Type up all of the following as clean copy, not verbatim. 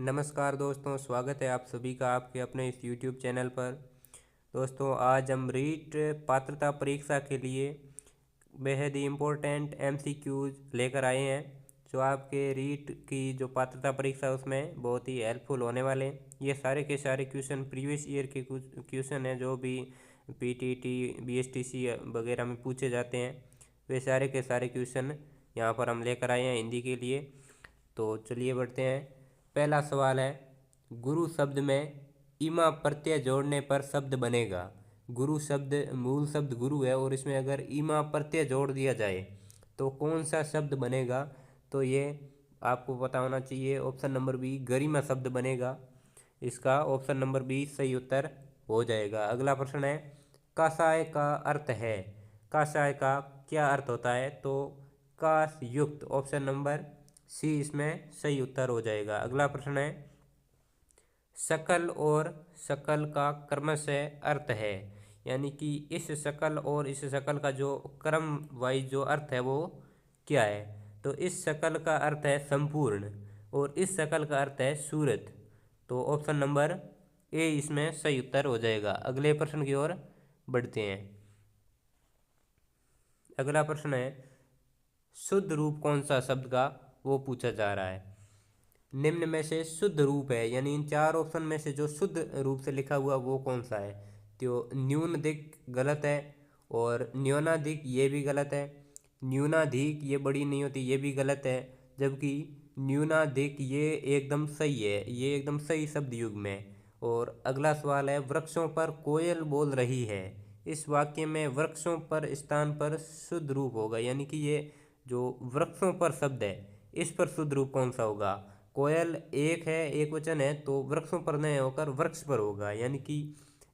नमस्कार दोस्तों, स्वागत है आप सभी का आपके अपने इस YouTube चैनल पर। दोस्तों, आज हम रीट पात्रता परीक्षा के लिए बेहद ही इम्पोर्टेंट MCQs लेकर आए हैं, जो आपके रीट की जो पात्रता परीक्षा है उसमें बहुत ही हेल्पफुल होने वाले हैं। ये सारे के सारे क्वेश्चन प्रीवियस ईयर के कुछ क्वेश्चन हैं जो भी PTT BSTC वगैरह में पूछे जाते हैं। वे सारे के सारे क्वेश्चन यहाँ पर हम लेकर आए हैं हिंदी के लिए। तो चलिए बढ़ते हैं। पहला सवाल है, गुरु शब्द में ईमा प्रत्यय जोड़ने पर शब्द बनेगा। गुरु शब्द मूल शब्द गुरु है और इसमें अगर ईमा प्रत्यय जोड़ दिया जाए तो कौन सा शब्द बनेगा? तो ये आपको पता होना चाहिए। ऑप्शन नंबर बी गरिमा शब्द बनेगा। इसका ऑप्शन नंबर बी सही उत्तर हो जाएगा। अगला प्रश्न है, काषाय का अर्थ है। काषाय का क्या अर्थ होता है? तो काश युक्त, ऑप्शन नंबर सी इसमें सही उत्तर हो जाएगा। अगला प्रश्न है, सकल और सकल का क्रमशः अर्थ है, यानी कि इस सकल और इस सकल का जो क्रम वाइज जो अर्थ है वो क्या है? तो इस सकल का अर्थ है संपूर्ण और इस सकल का अर्थ है सूरत। तो ऑप्शन नंबर ए इसमें सही उत्तर हो जाएगा। अगले प्रश्न की ओर बढ़ते हैं। अगला प्रश्न है, शुद्ध रूप कौन सा शब्द का वो पूछा जा रहा है। निम्न में से शुद्ध रूप है, यानी इन चार ऑप्शन में से जो शुद्ध रूप से लिखा हुआ वो कौन सा है? तो न्यूनाधिक गलत है और न्यूनाधिक ये भी गलत है। न्यूनाधिक ये बड़ी नहीं होती, ये भी गलत है। जबकि न्यूनाधिक ये एकदम सही है, ये एकदम सही शब्द युग में। और अगला सवाल है, वृक्षों पर कोयल बोल रही है। इस वाक्य में वृक्षों पर स्थान पर शुद्ध रूप होगा, यानी कि ये जो वृक्षों पर शब्द है इस पर शुद्ध रूप कौन सा होगा? कोयल एक है, एक वचन है, तो वृक्षों पर नहीं होकर वृक्ष पर होगा, यानी कि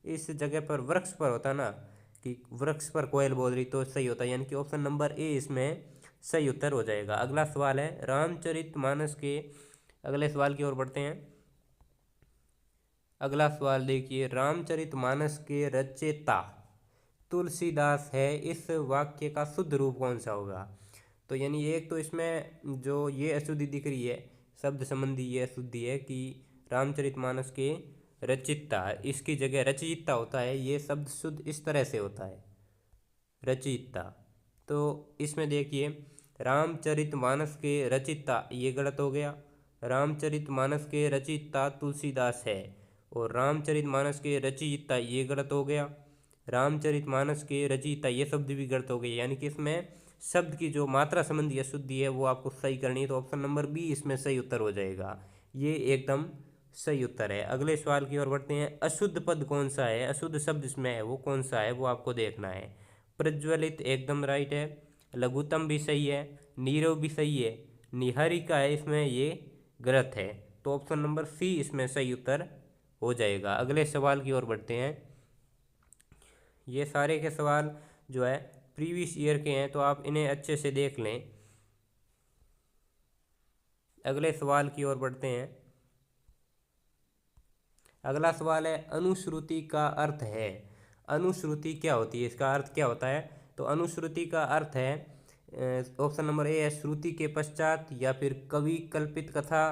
इस जगह पर वृक्ष पर होता ना कि वृक्ष पर कोयल बोल रही, तो सही होता है, यानी कि ऑप्शन नंबर ए इसमें सही उत्तर हो जाएगा। अगला सवाल है, रामचरितमानस के अगले सवाल की ओर बढ़ते हैं। अगला सवाल देखिए, रामचरितमानस के रचयिता तुलसीदास है, इस वाक्य का शुद्ध रूप कौन सा होगा? तो यानी एक तो इसमें जो ये अशुद्धि दिख रही है शब्द संबंधी, ये अशुद्धि है कि रामचरितमानस के रचयिता, इसकी जगह रचयिता होता है। ये शब्द शुद्ध इस तरह से होता है, रचयिता। तो इसमें देखिए, रामचरितमानस के रचयिता ये गलत हो गया। रामचरितमानस के रचयिता तुलसीदास है और रामचरितमानस के रचयिता ये गलत हो गया। रामचरितमानस के रचयिता ये शब्द भी गलत हो गए, यानी कि इसमें शब्द की जो मात्रा संबंधी अशुद्धि है वो आपको सही करनी है। तो ऑप्शन नंबर बी इसमें सही उत्तर हो जाएगा। ये एकदम सही उत्तर है। अगले सवाल की ओर बढ़ते हैं। अशुद्ध पद कौन सा है? अशुद्ध शब्द इसमें है वो कौन सा है वो आपको देखना है। प्रज्वलित एकदम राइट है। लघुत्तम भी सही है। नीरव भी सही है। निहारिका है इसमें ये गलत है। तो ऑप्शन नंबर सी इसमें सही उत्तर हो जाएगा। अगले सवाल की ओर बढ़ते हैं। ये सारे के सवाल जो है प्रीवियस ईयर के हैं, तो आप इन्हें अच्छे से देख लें। अगले सवाल की ओर बढ़ते हैं। अगला सवाल है, अनुश्रुति का अर्थ है। अनुश्रुति क्या होती है, इसका अर्थ क्या होता है? तो अनुश्रुति का अर्थ है ऑप्शन नंबर ए है श्रुति के पश्चात, या फिर कवि कल्पित कथा,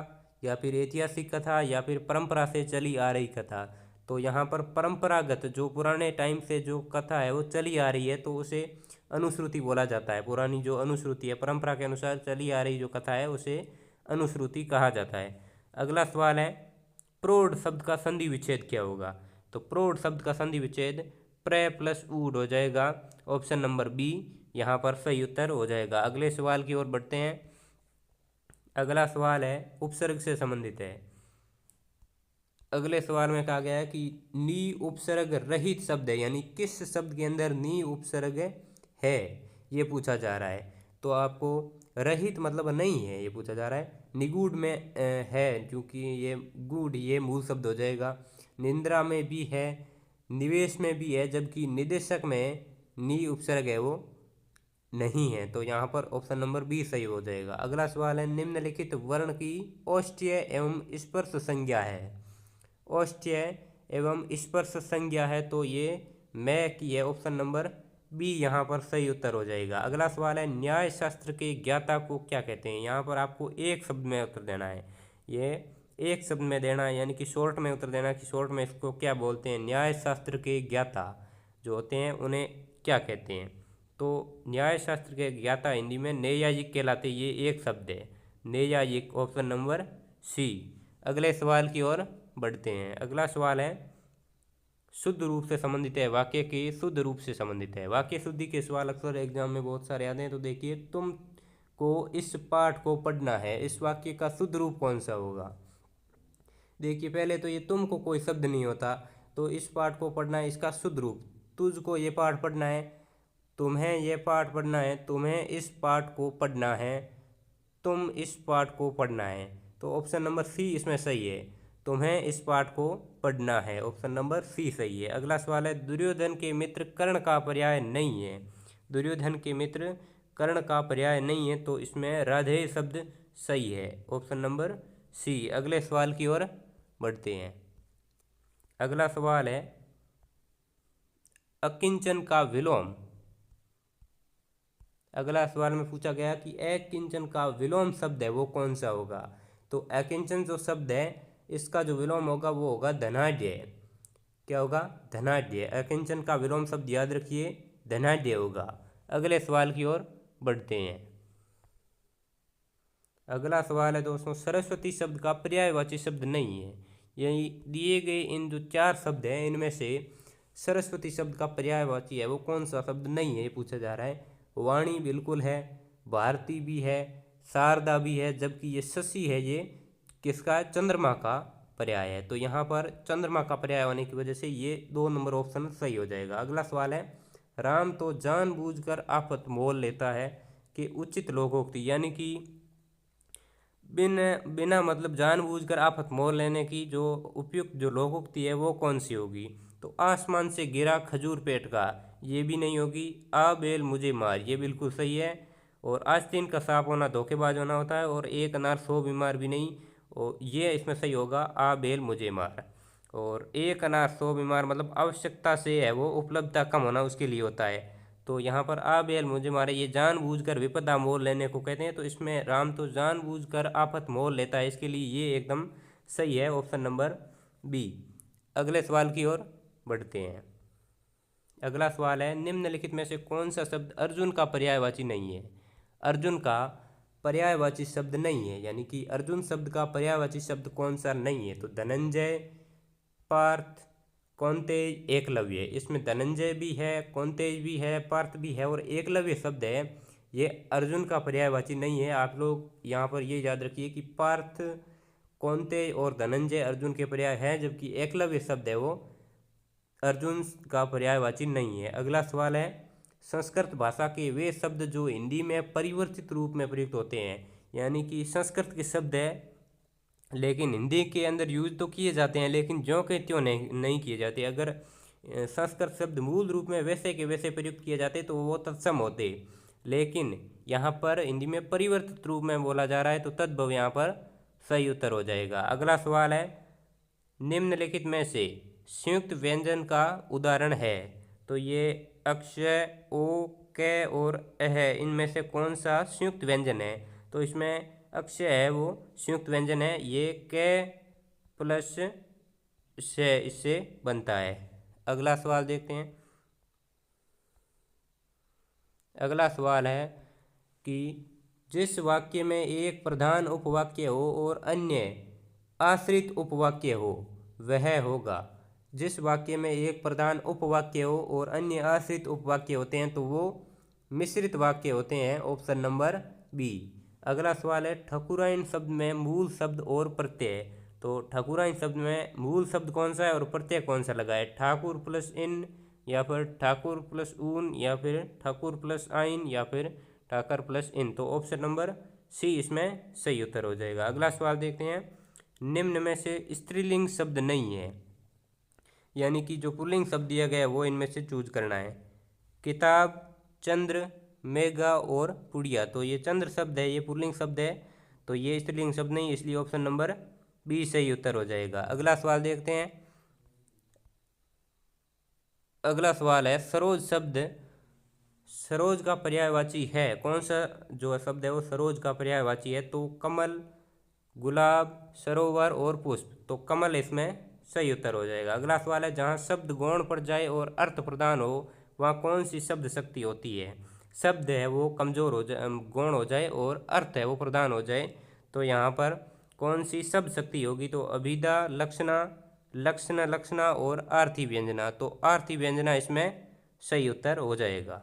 या फिर ऐतिहासिक कथा, या फिर परंपरा से चली आ रही कथा। तो यहाँ पर परंपरागत जो पुराने टाइम से जो कथा है वो चली आ रही है तो उसे अनुश्रुति बोला जाता है। पुरानी जो अनुश्रुति है, परंपरा के अनुसार चली आ रही जो कथा है उसे अनुश्रुति कहा जाता है। अगला सवाल है, प्रौढ़ शब्द का संधि विच्छेद क्या होगा? तो प्रौढ़ शब्द का संधि विच्छेद प्र प्लस ऊड हो जाएगा। ऑप्शन नंबर बी यहाँ पर सही उत्तर हो जाएगा। अगले सवाल की ओर बढ़ते हैं। अगला सवाल है उपसर्ग से संबंधित है। अगले सवाल में कहा गया है कि नी उपसर्ग रहित शब्द है, यानी किस शब्द के अंदर नी उपसर्ग है ये पूछा जा रहा है। तो आपको रहित मतलब नहीं है ये पूछा जा रहा है। निगूढ़ में है, क्योंकि ये गूढ़ ये मूल शब्द हो जाएगा। निंद्रा में भी है, निवेश में भी है, जबकि निदेशक में नी उपसर्ग है वो नहीं है। तो यहाँ पर ऑप्शन नंबर बी सही हो जाएगा। अगला सवाल है, निम्नलिखित वर्ण की औष्ठ्य एवं स्पर्श संज्ञा है। औष्ठ्य एवं स्पर्श संज्ञा है तो ये मैं की है। ऑप्शन नंबर बी यहाँ पर सही उत्तर हो जाएगा। अगला सवाल है, न्याय शास्त्र के ज्ञाता को क्या कहते हैं? यहाँ पर आपको एक शब्द में उत्तर देना है। ये एक शब्द में देना, यानी कि शॉर्ट में उत्तर देना कि शॉर्ट में इसको क्या बोलते हैं। न्याय शास्त्र के ज्ञाता जो होते हैं उन्हें क्या कहते हैं। तो न्याय शास्त्र के ज्ञाता हिंदी में न्यायिक कहलाते, ये एक शब्द है न्यायिक, ऑप्शन नंबर सी। अगले सवाल की ओर बढ़ते हैं। अगला सवाल है शुद्ध रूप से संबंधित है, वाक्य के शुद्ध रूप से संबंधित है। वाक्य शुद्धि के सवाल अक्सर एग्जाम में बहुत सारे आते हैं। तो देखिए, तुम को इस पाठ को पढ़ना है, इस वाक्य का शुद्ध रूप कौन सा होगा। देखिए, पहले तो ये तुम को कोई शब्द नहीं होता, तो इस पाठ को पढ़ना है, इसका शुद्ध रूप तुझको ये पाठ पढ़ना है, तुम्हें ये पाठ पढ़ना है, तुम्हें इस पाठ को पढ़ना है, तुम इस पाठ को पढ़ना है। तो ऑप्शन नंबर सी इसमें सही है, तुम्हें इस पाठ को पढ़ना है, ऑप्शन नंबर सी सही है। अगला सवाल है दुर्योधन के मित्र कर्ण का पर्याय नहीं है। दुर्योधन के मित्र कर्ण का पर्याय नहीं है, तो इसमें राधेय शब्द सही है, ऑप्शन नंबर सी। अगले सवाल की ओर बढ़ते हैं। अगला सवाल है अकिंचन का विलोम। अगला सवाल में पूछा गया कि अकिंचन का विलोम शब्द है वो कौन सा होगा। तो अकिंचन जो शब्द है इसका जो विलोम होगा वो होगा धनाढ्य। क्या होगा? धनाढ्य। अकिंचन का विलोम शब्द याद रखिए, धनाढ्य होगा। अगले सवाल की ओर बढ़ते हैं। अगला सवाल है दोस्तों सरस्वती शब्द का पर्यायवाची शब्द नहीं है। यही दिए गए इन जो चार शब्द हैं इनमें से सरस्वती शब्द का पर्यायवाची है वो कौन सा शब्द नहीं है, ये पूछा जा रहा है। वाणी बिल्कुल है, भारती भी है, शारदा भी है, जबकि ये शशि है ये किसका है? चंद्रमा का पर्याय है। तो यहाँ पर चंद्रमा का पर्याय होने की वजह से ये 2 नंबर ऑप्शन सही हो जाएगा। अगला सवाल है राम तो जानबूझकर आफत मोल लेता है कि उचित लोकोक्ति, यानी कि बिना बिना मतलब जानबूझकर आफत मोल लेने की जो उपयुक्त जो लोकोक्ति है वो कौन सी होगी। तो आसमान से गिरा खजूर पेट का, ये भी नहीं होगी। आ बेल मुझे मार, ये बिल्कुल सही है। और आस्तीन का सांप होना धोखेबाज होना होता है। और एक अनार 100 बीमार भी नहीं, और ये इसमें सही होगा आ बेल मुझे मार। और एक अनार 100 बीमार मतलब आवश्यकता से है वो, उपलब्धता कम होना उसके लिए होता है। तो यहाँ पर आ बेल मुझे मारे ये जानबूझकर विपदा मोल लेने को कहते हैं। तो इसमें राम तो जानबूझकर आफत मोल लेता है, इसके लिए ये एकदम सही है, ऑप्शन नंबर बी। अगले सवाल की ओर बढ़ते हैं। अगला सवाल है निम्नलिखित में से कौन सा शब्द अर्जुन का पर्यायवाची नहीं है। अर्जुन का पर्यायवाची शब्द नहीं है, यानी कि अर्जुन शब्द का पर्यायवाची शब्द कौन सा नहीं है। तो धनंजय, पार्थ, कौंतेय, एकलव्य। इसमें धनंजय भी है, कौंतेय भी है, पार्थ भी है और एकलव्य शब्द है, ये अर्जुन का पर्यायवाची नहीं है। आप लोग यहाँ पर ये याद रखिए कि पार्थ, कौंतेय और धनंजय अर्जुन के पर्याय हैं, जबकि एकलव्य शब्द है वो अर्जुन का पर्यायवाची नहीं है। अगला सवाल है संस्कृत भाषा के वे शब्द जो हिंदी में परिवर्तित रूप में प्रयुक्त होते हैं, यानी कि संस्कृत के शब्द है लेकिन हिंदी के अंदर यूज तो किए जाते हैं लेकिन ज्यों के त्यों नहीं किए जाते। अगर संस्कृत शब्द मूल रूप में वैसे के वैसे प्रयुक्त किए जाते तो वो तत्सम होते, लेकिन यहाँ पर हिंदी में परिवर्तित रूप में बोला जा रहा है, तो तद्भव यहाँ पर सही उत्तर हो जाएगा। अगला सवाल है निम्नलिखित में से संयुक्त व्यंजन का उदाहरण है। तो ये अक्षय, ओ, क और अह, इनमें से कौन सा संयुक्त व्यंजन है। तो इसमें अक्षय है वो संयुक्त व्यंजन है, ये क प्लस से इससे बनता है। अगला सवाल देखते हैं। अगला सवाल है कि जिस वाक्य में एक प्रधान उपवाक्य हो और अन्य आश्रित उपवाक्य हो वह होगा। जिस वाक्य में एक प्रधान उपवाक्य हो और अन्य आश्रित उपवाक्य होते हैं तो वो मिश्रित वाक्य होते हैं, ऑप्शन नंबर बी। अगला सवाल है ठकुराइन शब्द में मूल शब्द और प्रत्यय। तो ठकुराइन शब्द में मूल शब्द कौन सा है और प्रत्यय कौन सा लगा है। ठाकुर प्लस इन, या फिर ठाकुर प्लस ऊन, या फिर ठाकुर प्लस आइन, या फिर ठाकर प्लस इन। तो ऑप्शन नंबर सी इसमें सही उत्तर हो जाएगा। अगला सवाल देखते हैं निम्न में से स्त्रीलिंग शब्द नहीं है, यानी कि जो पुल्लिंग शब्द दिया गया है वो इनमें से चूज करना है। किताब, चंद्र, मेघा और पुड़िया। तो ये चंद्र शब्द है, ये पुल्लिंग शब्द है, तो ये स्त्रीलिंग शब्द नहीं, इसलिए ऑप्शन नंबर बी सही उत्तर हो जाएगा। अगला सवाल देखते हैं। अगला सवाल है सरोज शब्द सरोज का पर्यायवाची है। कौन सा जो शब्द है वो सरोज का पर्यायवाची है। तो कमल, गुलाब, सरोवर और पुष्प, तो कमल इसमें सही उत्तर हो जाएगा। अगला सवाल है, जहाँ शब्द गौण पर जाए और अर्थ प्रदान हो वहाँ कौन सी शब्द शक्ति होती है। शब्द है वो कमजोर हो जाए, गौण हो जाए, और अर्थ है वो प्रदान हो जाए, तो यहाँ पर कौन सी शब्द शक्ति होगी। तो अभिधा, लक्षणा, लक्षण, लक्षणा और आर्थी व्यंजना, तो आर्थी व्यंजना इसमें सही उत्तर हो जाएगा।